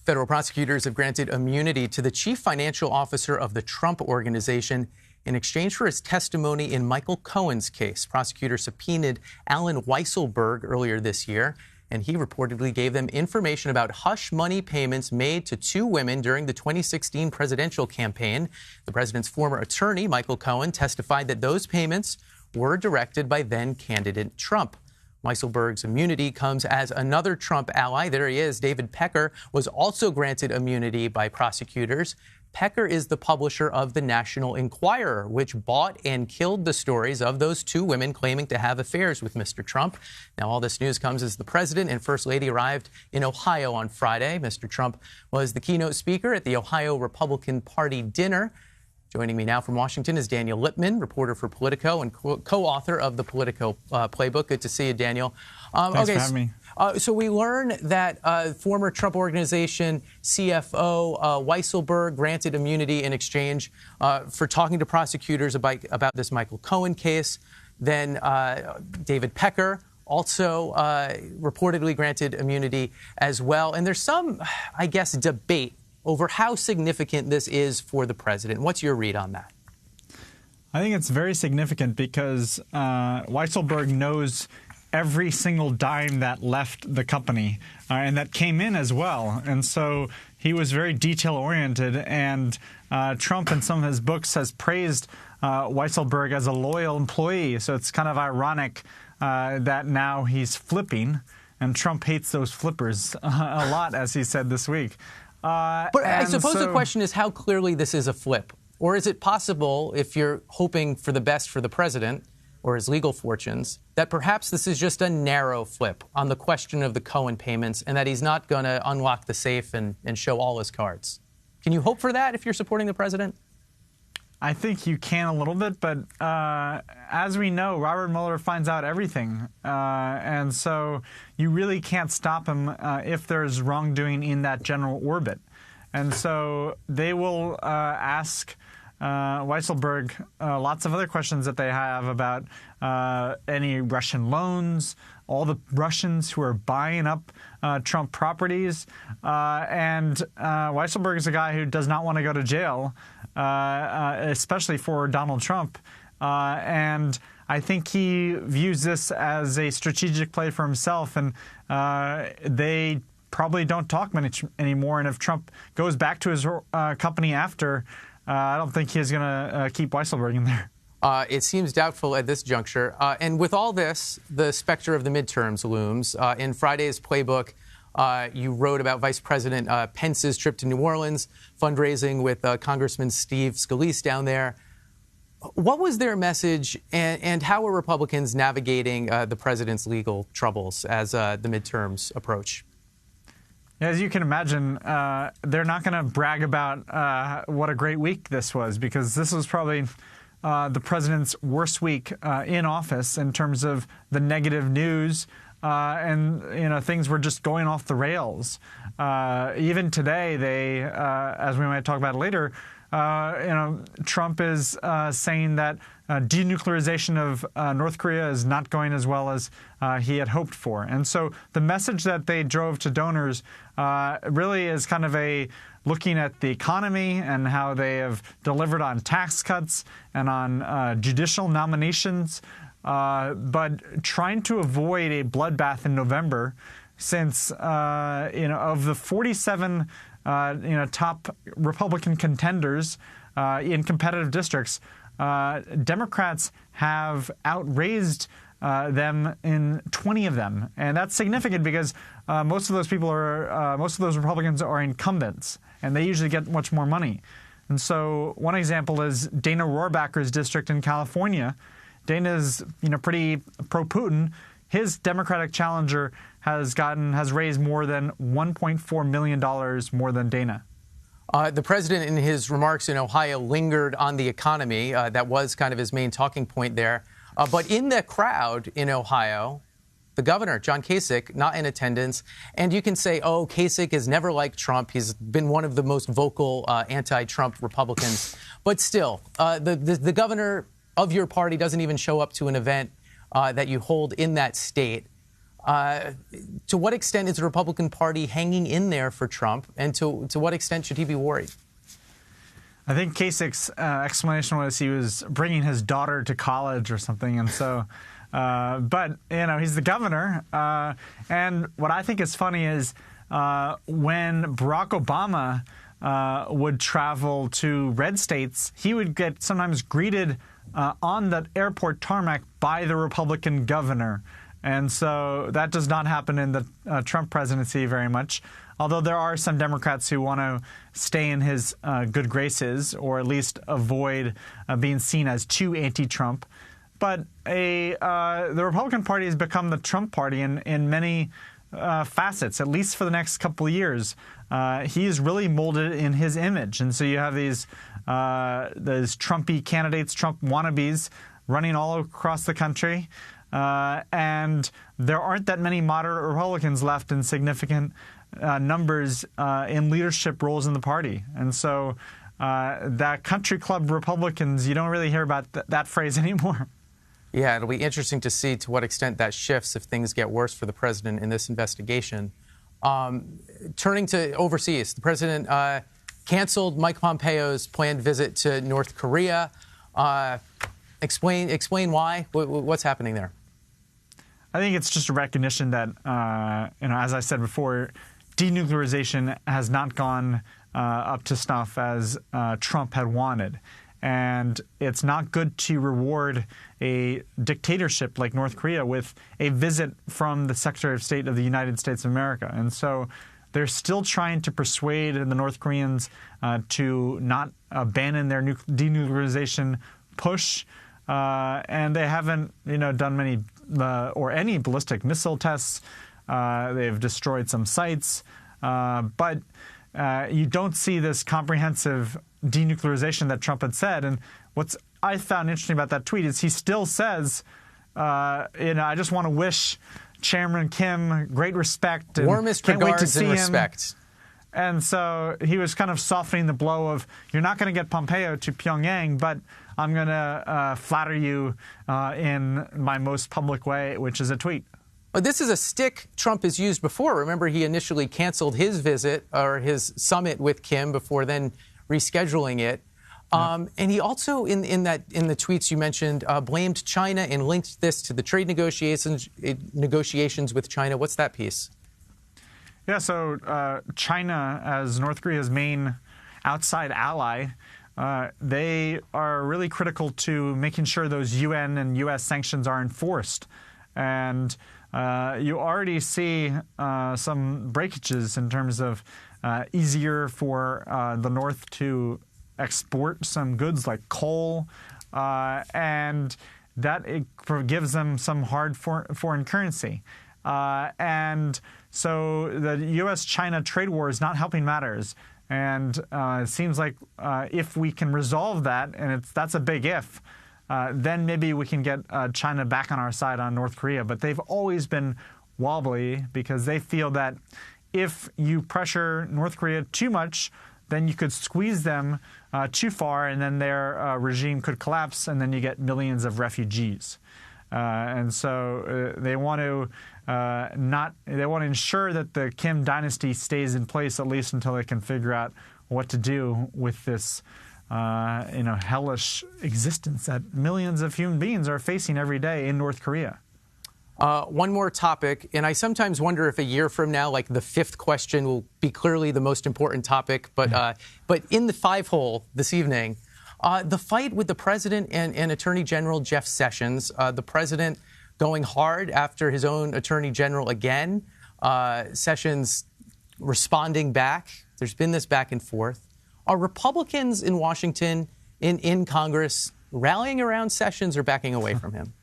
Federal prosecutors have granted immunity to the chief financial officer of the Trump Organization in exchange for his testimony in Michael Cohen's case. Prosecutors subpoenaed Alan Weisselberg earlier this year, and he reportedly gave them information about hush money payments made to two women during the 2016 presidential campaign. The president's former attorney, Michael Cohen, testified that those payments were directed by then-candidate Trump. Weisselberg's immunity comes as another Trump ally, there he is, David Pecker, was also granted immunity by prosecutors. Pecker is the publisher of the National Enquirer, which bought and killed the stories of those two women claiming to have affairs with Mr. Trump. Now, all this news comes as the president and first lady arrived in Ohio on Friday. Mr. Trump was the keynote speaker at the Ohio Republican Party dinner. Joining me now from Washington is Daniel Lippman, reporter for Politico and co-author of the Politico Playbook. Good to see you, Daniel. Thanks for having me. So we learn that former Trump Organization CFO Weisselberg granted immunity in exchange for talking to prosecutors about this Michael Cohen case. Then David Pecker also reportedly granted immunity as well. And there's some, I guess, debate over how significant this is for the president. What's your read on that? I think it's very significant because Weisselberg knows every single dime that left the company and that came in as well. And so he was very detail-oriented. And Trump, in some of his books, has praised Weisselberg as a loyal employee. So it's kind of ironic that now he's flipping. And Trump hates those flippers a lot, as he said this week. But I suppose the question is how clearly this is a flip. Or is it possible, if you're hoping for the best for the president or his legal fortunes, that perhaps this is just a narrow flip on the question of the Cohen payments and that he's not going to unlock the safe and show all his cards? Can you hope for that if you're supporting the president? I think you can a little bit, but as we know, Robert Mueller finds out everything. And so you really can't stop him if there's wrongdoing in that general orbit. And so they will ask Weisselberg lots of other questions that they have about any Russian loans, all the Russians who are buying up Trump properties. And Weisselberg is a guy who does not want to go to jail, especially for Donald Trump. And I think he views this as a strategic play for himself. And they probably don't talk anymore. And if Trump goes back to his company after, I don't think he's going to keep Weisselberg in there. It seems doubtful at this juncture. And with all this, the specter of the midterms looms. In Friday's Playbook, you wrote about Vice President Pence's trip to New Orleans, fundraising with Congressman Steve Scalise down there. What was their message, and how are Republicans navigating the president's legal troubles as the midterms approach? As you can imagine, they're not going to brag about what a great week this was, because this was probably the president's worst week in office in terms of the negative news. And things were just going off the rails. Even today, they, as we might talk about later, Trump is saying that denuclearization of North Korea is not going as well as he had hoped for. And so the message that they drove to donors really is kind of a looking at the economy and how they have delivered on tax cuts and on judicial nominations, but trying to avoid a bloodbath in November, since of the 47 top Republican contenders in competitive districts, Democrats have outraised them in 20 of them, and that's significant because most of those Republicans are incumbents, and they usually get much more money. And so one example is Dana Rohrabacher's district in California. Dana's pretty pro-Putin. His Democratic challenger has raised more than $1.4 million more than Dana. The president, in his remarks in Ohio, lingered on the economy. That was kind of his main talking point there. But in the crowd in Ohio, the governor, John Kasich, not in attendance. And you can say, oh, Kasich is never liked Trump. He's been one of the most vocal anti-Trump Republicans. But still, the governor of your party doesn't even show up to an event that you hold in that state. To what extent is the Republican Party hanging in there for Trump, and to what extent should he be worried? I think Kasich's explanation was he was bringing his daughter to college or something, and so, but he's the governor. And what I think is funny is when Barack Obama would travel to red states, he would get sometimes greeted on the airport tarmac by the Republican governor. And so that does not happen in the Trump presidency very much, although there are some Democrats who want to stay in his good graces or at least avoid being seen as too anti-Trump. But the Republican Party has become the Trump party in many facets, at least for the next couple of years. He is really molded in his image. And so you have these Trumpy candidates, Trump wannabes, running all across the country. And there aren't that many moderate Republicans left in significant numbers in leadership roles in the party. And so that country club Republicans, you don't really hear about that phrase anymore. Yeah, it'll be interesting to see to what extent that shifts if things get worse for the president in this investigation. Turning to overseas, the president canceled Mike Pompeo's planned visit to North Korea. Explain why. What's happening there? I think it's just a recognition that, as I said before, denuclearization has not gone up to snuff as Trump had wanted. And it's not good to reward a dictatorship like North Korea with a visit from the Secretary of State of the United States of America. And so they're still trying to persuade the North Koreans to not abandon their denuclearization push. And they haven't, done many or any ballistic missile tests. They've destroyed some sites. But you don't see this comprehensive denuclearization that Trump had said. And what's I found interesting about that tweet is he still says, I just want to wish Chairman Kim great respect. And warmest can't regards wait to see and respect. Him. And so he was kind of softening the blow of, you're not going to get Pompeo to Pyongyang, but I'm going to flatter you in my most public way, which is a tweet. But this is a stick Trump has used before. Remember, he initially canceled his visit or his summit with Kim before then rescheduling it. And he also, in the tweets you mentioned, blamed China and linked this to the trade negotiations with China. What's that piece? Yeah, so China, as North Korea's main outside ally, they are really critical to making sure those UN and U.S. sanctions are enforced. And you already see some breakages in terms of easier for the North to export some goods like coal, and that it gives them some hard foreign currency. And so the U.S.-China trade war is not helping matters. And it seems like if we can resolve that, and that's a big if, then maybe we can get China back on our side on North Korea. But they've always been wobbly because they feel that if you pressure North Korea too much, then you could squeeze them too far, and then their regime could collapse, and then you get millions of refugees. And so they want to ensure that the Kim dynasty stays in place at least until they can figure out what to do with this hellish existence that millions of human beings are facing every day in North Korea. One more topic, and I sometimes wonder if a year from now, like the fifth question will be clearly the most important topic, but in the five-hole this evening, the fight with the president and Attorney General Jeff Sessions, the president going hard after his own Attorney General again, Sessions responding back. There's been this back and forth. Are Republicans in Washington, in Congress, rallying around Sessions or backing away from him?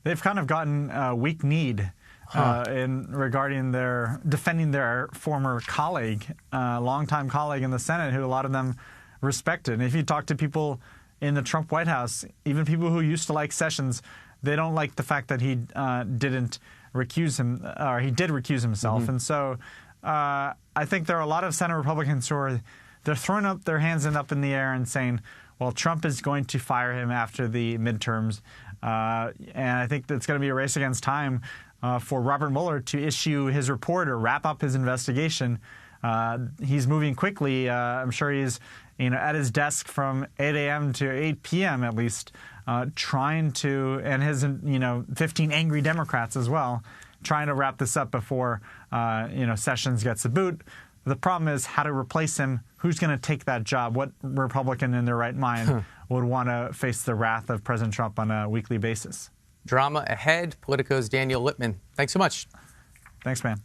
They've kind of gotten weak kneed regarding their defending their former colleague, longtime colleague in the Senate, who a lot of them respected. And if you talk to people in the Trump White House, even people who used to like Sessions, they don't like the fact that he didn't recuse him, or he did recuse himself. Mm-hmm. And so I think there are a lot of Senate Republicans who they're throwing up their hands up in the air and saying, well, Trump is going to fire him after the midterms. And I think it's going to be a race against time. for Robert Mueller to issue his report or wrap up his investigation. He's moving quickly. I'm sure he's at his desk from 8 a.m. to 8 p.m. at least, trying to, and his 15 angry Democrats as well, trying to wrap this up before Sessions gets the boot. The problem is how to replace him. Who's going to take that job? What Republican in their right mind would want to face the wrath of President Trump on a weekly basis? Drama ahead. Politico's Daniel Lippman. Thanks so much. Thanks, man.